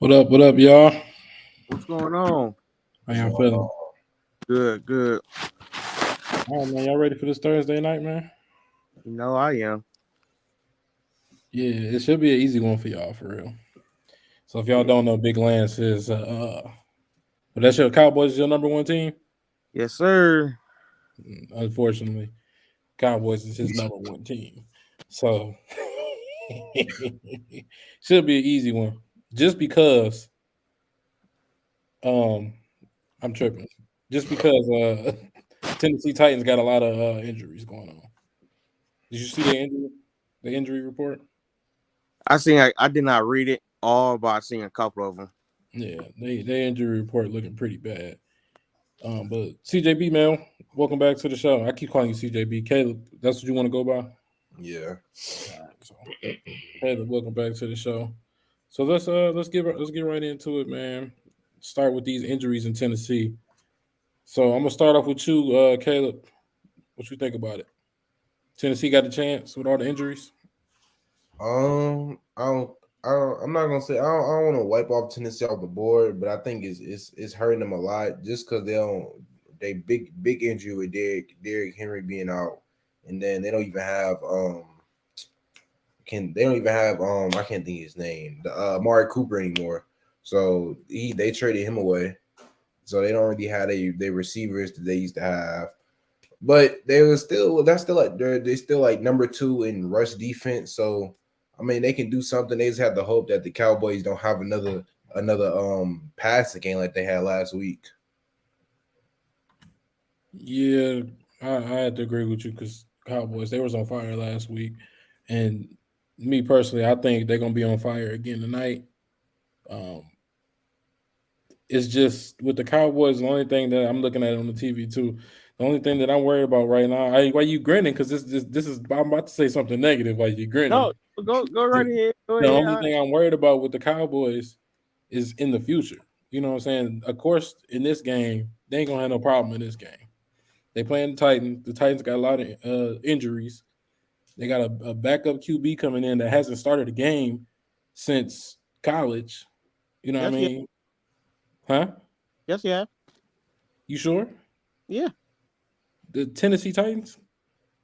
What up, y'all? What's going on? How What's y'all going feeling? on? Good, good. All right, man. Y'all ready for this Thursday night, man? You know I am. Yeah, it should be an easy one for y'all, for real. So if y'all don't know, Big Lance is but that's your Cowboys is your number one team. Yes, sir. Unfortunately, Cowboys is his number one team. So should be an easy one. Just because um I'm tripping. Just because Tennessee Titans got a lot of injuries going on. Did you see the injury report? I did not read it all, but I seen a couple of them. Yeah, they injury report looking pretty bad. But CJB, man, welcome back to the show. I keep calling you CJB. Caleb, that's what you want to go by? Yeah. All right, so Caleb, welcome back to the show. So let's get right into it, man. Start with these injuries in Tennessee. So I'm gonna start off with you, Caleb. What you think about it? Tennessee got a chance with all the injuries? I don't. I'm not gonna say I don't want to wipe off Tennessee off the board, but I think it's hurting them a lot just because they big injury with Derrick Henry being out, and then they don't even have I can't think of his name, the Amari Cooper anymore. So they traded him away, so they don't really have they receivers that they used to have. But that's still like they still like number two in rush defense. So I mean they can do something. They just have to hope that the Cowboys don't have another passing game like they had last week. Yeah, I had to agree with you because Cowboys they was on fire last week, and me personally, I think they're gonna be on fire again tonight. Um, it's just with the Cowboys, the only thing that I'm looking at on the TV too. The only thing that I'm worried about right now, why you grinning? Because this is I'm about to say something negative. Why you grinning? No, go right The, ahead. Go the ahead. only thing I'm worried about with the Cowboys is in the future. You know what I'm saying? Of course, in this game, they ain't gonna have no problem in this game. They playing the Titans. The Titans got a lot of injuries. They got a backup QB coming in that hasn't started a game since college. You know what I Yes, yeah. mean? Huh? Yes, yeah. You sure? Yeah. The Tennessee Titans?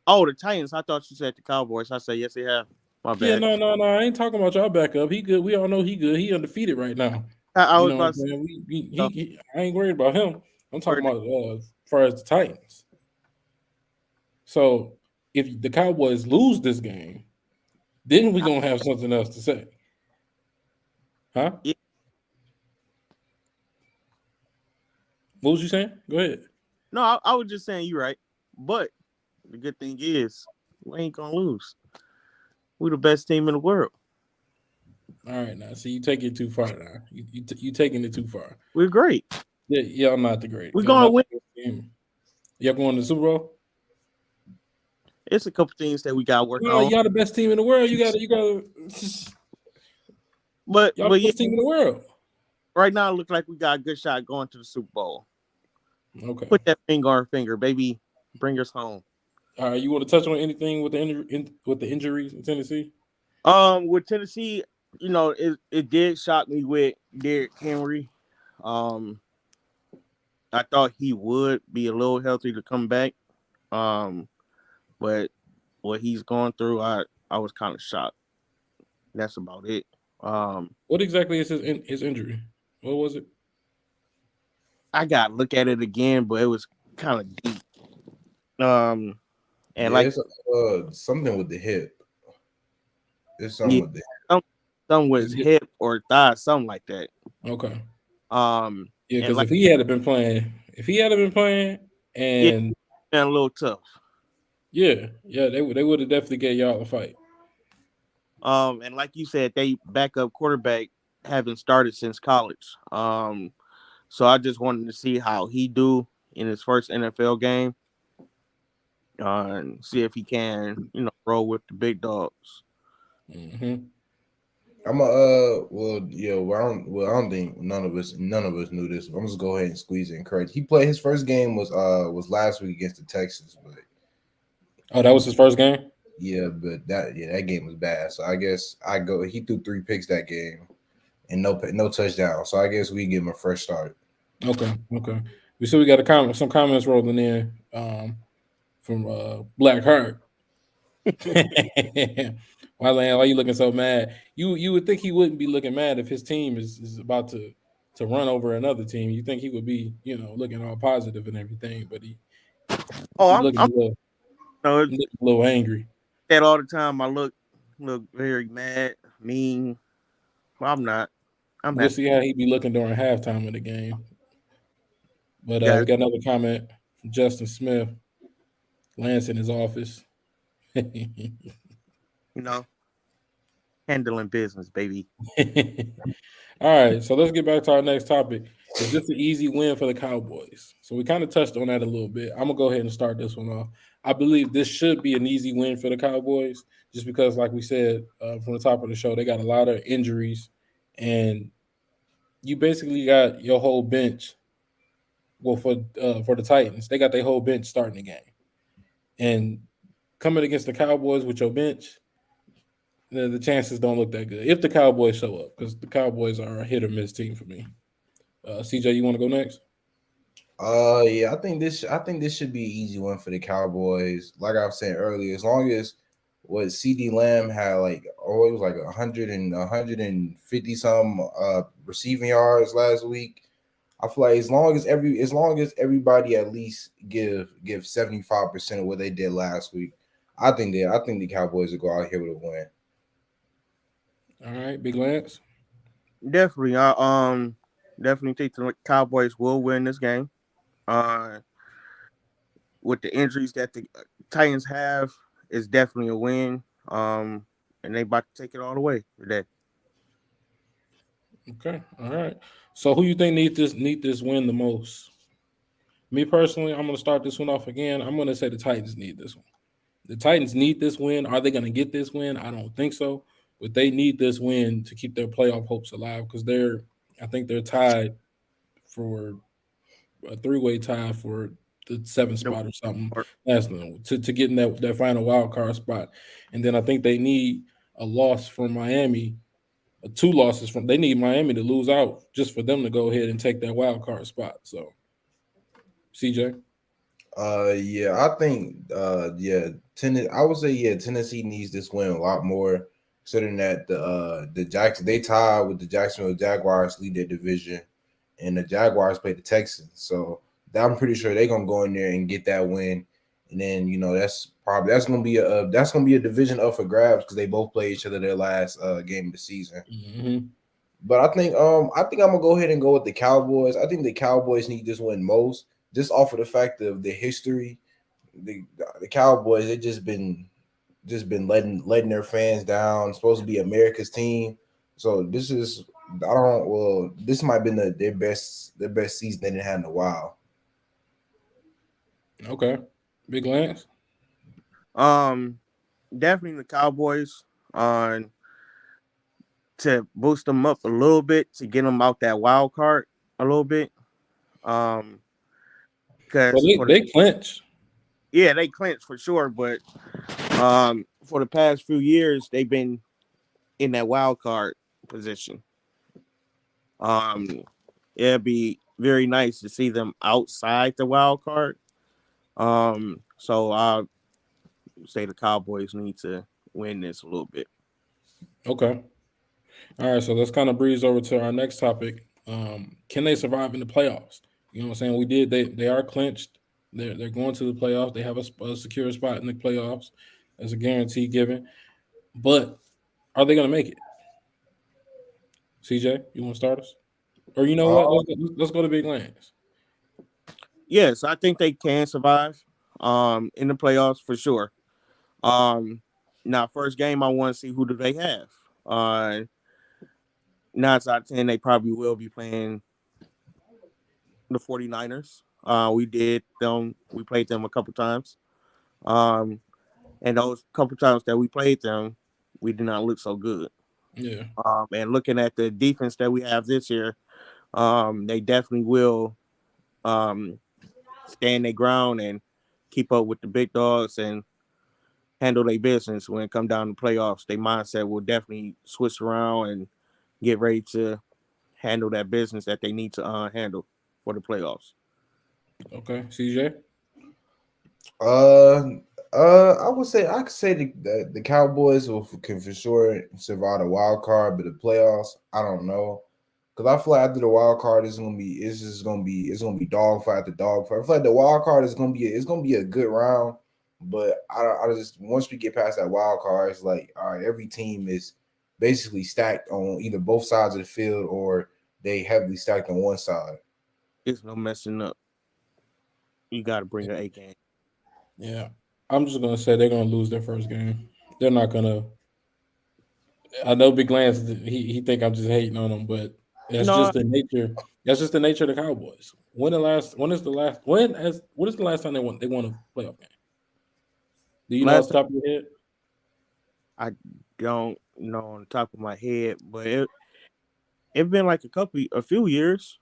Oh, the Titans. I thought you said the Cowboys. I said yes, they have. My Yeah, bad. no. I ain't talking about y'all backup. He good. We all know he good. He undefeated right now. I You was know what about I'm to say. saying? So, I ain't worried about him. I'm talking word- about as far as the Titans. So if the Cowboys lose this game, then we gonna have something else to say. Huh? yeah. What was you saying? Go ahead. No, I was just saying you're right. But the good thing is we ain't gonna lose. We the best team in the world. All right, now. See, you take it too far now. You taking it too far. We're great. Yeah, y'all not the great. We're Y'all gonna not win. the best team. Y'all going to the Super Bowl? It's a couple things that we got to work Well, on. y'all the best team in the world. You got y'all the But yeah, best team in the world. right now it looks like we got a good shot going to the Super Bowl. Okay. Put that finger on our finger, baby. Bring us home. All right. You want to touch on anything with the injuries in Tennessee? With Tennessee, it did shock me with Derrick Henry. Um, I thought he would be a little healthy to come back. Um, but what he's going through, I was kind of shocked. That's about it. Um, What exactly is his injury? What was it? I got to look at it again, but it was kind of deep. Um, and Yeah, like it's something with the hip. It's yeah, something with the some some with Is his it hip or thigh, something like that. okay? Um, Yeah, and because like if he had been playing, yeah, and been a little tough. yeah, they would have definitely gave y'all a fight. And like you said, they backup quarterback haven't started since college. So I just wanted to see how he do in his first NFL game, and see if he can, roll with the big dogs. Hmm. I'm a well yeah I don't think none of us knew this. But I'm just go ahead and squeeze it and correct. He played his first game was last week against the Texans, but Oh, that was his first game. yeah, but that game was bad. So I guess he threw 3 picks that game, and no touchdown. So I guess we give him a fresh start. Okay, okay. We see we got some comments rolling in from Black Heart. Why you looking so mad? You would think he wouldn't be looking mad if his team is about to run over another team. You think he would be, looking all positive and everything, but he Oh, looking I'm you know, a little angry. that all the time. I look very mad, mean. Well, I'm not. I'm We'll happy. see how he be looking during halftime of the game. But Got we got another comment from Justin Smith. Lance in his office. you know, handling business, baby. All right, so let's get back to our next topic. Is this an easy win for the Cowboys? So we kind of touched on that a little bit. I'm gonna go ahead and start this one off. I believe this should be an easy win for the Cowboys, just because, like we said from the top of the show, they got a lot of injuries, and you basically got your whole bench. Well, for the Titans, they got their whole bench starting the game, and coming against the Cowboys with your bench, the chances don't look that good if the Cowboys show up, because the Cowboys are a hit or miss team for me. CJ, you want to go next? Yeah, I think this should be an easy one for the Cowboys. Like I was saying earlier, as long as what CD Lamb had like it was like 150 some receiving yards last week. I feel like as long as everybody at least give 75% of what they did last week, I think the Cowboys will go out here with a win. All right, Big Lance. Definitely. I definitely think the Cowboys will win this game. Uh, with the injuries that the Titans have, it's definitely a win. And they about to take it all the way today. Okay, all right. So who you think need this win the most? Me personally, I'm gonna start this one off again. I'm gonna say the Titans need this one. The Titans need this win. Are they gonna get this win? I don't think so, but they need this win to keep their playoff hopes alive because I think they're tied for a three-way tie for the seventh The- spot or something. or- That's to get in that final wild card spot, and then I think they need a loss from Miami, two losses from. They need Miami to lose out just for them to go ahead and take that wild card spot. So, CJ. Yeah, I think I would say Tennessee needs this win a lot more, considering that the Jackson they tied with the Jacksonville Jaguars lead their division, and the Jaguars play the Texans. So I'm pretty sure they're gonna go in there and get that win, and then that's gonna be a division up for grabs because they both play each other their last game of the season. Mm-hmm. But I think I'm gonna go ahead and go with the Cowboys. I think the Cowboys need this win most, just off of the fact of the history. The Cowboys they just been letting their fans down. Supposed to be America's team, so this might have been their best season they didn't have in a while. Okay, Big Lance. Um, definitely the Cowboys on to boost them up a little bit to get them out that wild card a little bit. Um, Well, because they clinch. they clinched for sure, but for the past few years they've been in that wild card position. Um, it'd be very nice to see them outside the wild card. So I say the Cowboys need to win this a little bit. Okay. All right, so let's kind of breeze over to our next topic. Can they survive in the playoffs? You know what I'm saying? We did. They are clinched. They're going to the playoffs. They have a secure spot in the playoffs as a guarantee given. But are they going to make it? CJ, you want to start us? Or you know what? Uh, Let's go to Big Lance. Yes, I think they can survive in the playoffs for sure. Um Now first game I want to see who do they have. Uh 9 out of 10 they probably will be playing the 49ers. We played them a couple times. Um and those couple times that we played them, we did not look so good. Yeah. And looking at the defense that we have this year, they definitely will um, stand their ground and keep up with the big dogs and handle their business when it come down to playoffs. Their mindset will definitely switch around and get ready to handle that business that they need to handle for the playoffs. Okay, CJ. Uh, I would say I could say the Cowboys can for sure survive the wild card, but the playoffs, I don't know. Because I feel like after the wild card, it's gonna be dog fight after dog fight. I feel like the wild card is gonna be a good round, but I just once we get past that wild card, it's like all right, every team is basically stacked on either both sides of the field or they heavily stacked on one side. It's no messing up. You got to bring an A game. Yeah, I'm just gonna say they're gonna lose their first game. They're not gonna. I know Big Lance. He think I'm just hating on them, but that's No, just the nature. That's just the nature of the Cowboys. When is the last? What is the last time they won? They won a playoff game. Do you know off last the time top of your head? I don't know on the top of my head, but it been like a few years.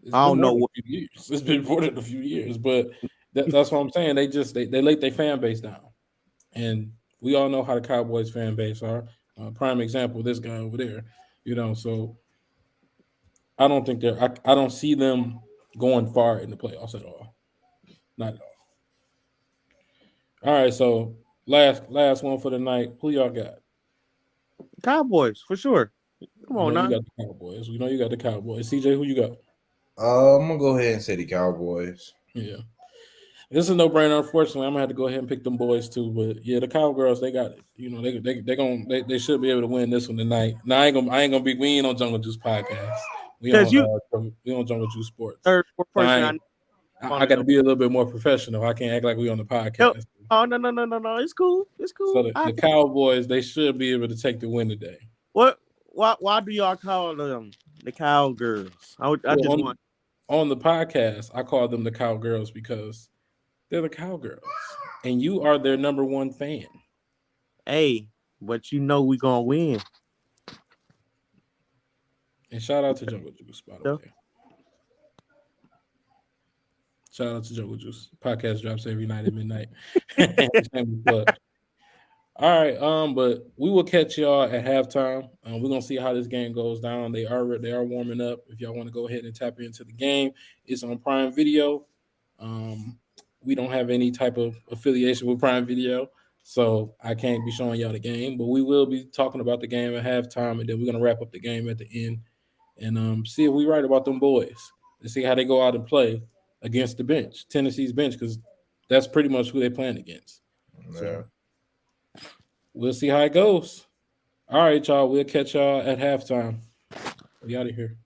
It's I been don't more know than what. a few years. It's been more than a few years, but that's what I'm saying. They let their fan base down, and we all know how the Cowboys fan base are. Prime example, this guy over there. So I don't think I don't see them going far in the playoffs at all. Not at all. All right, so last one for the night. Who y'all got? Cowboys for sure. Come We on know you now. got the Cowboys. We know you got the Cowboys. CJ, who you got? I'm gonna go ahead and say the Cowboys. Yeah. This is a no brainer. Unfortunately, I'm gonna have to go ahead and pick them boys too. But yeah, the Cowgirls, they got it. They should be able to win this one tonight. Now I ain't gonna be. We ain't on Jungle Juice podcast. We Because on you we on Jungle Juice Sports. third fourth So person I know on I it got to though. be a little bit more professional. I can't act like we on the No, podcast. oh no. It's cool. It's So cool. the Cowboys, they should be able to take the win today. What? Why do y'all call them the cowgirls? I Well, just want. on the podcast, I call them the Cowgirls because they're the Cowgirls, and you are their number one fan. Hey, but you know we gonna win. And shout out to Jungle Juice, by the So, way. Shout out to Jungle Juice. Podcast drops every night at midnight. Shameless plug. All right, but we will catch y'all at halftime. We're gonna see how this game goes down. They are warming up. If y'all want to go ahead and tap into the game, it's on Prime Video. We don't have any type of affiliation with Prime Video, so I can't be showing y'all the game. But we will be talking about the game at halftime, and then we're gonna wrap up the game at the end and see if we right about them boys and see how they go out and play against the bench, Tennessee's bench, because that's pretty much who they're playing against. Yeah. So we'll see how it goes. All right, y'all. We'll catch y'all at halftime. We out of here.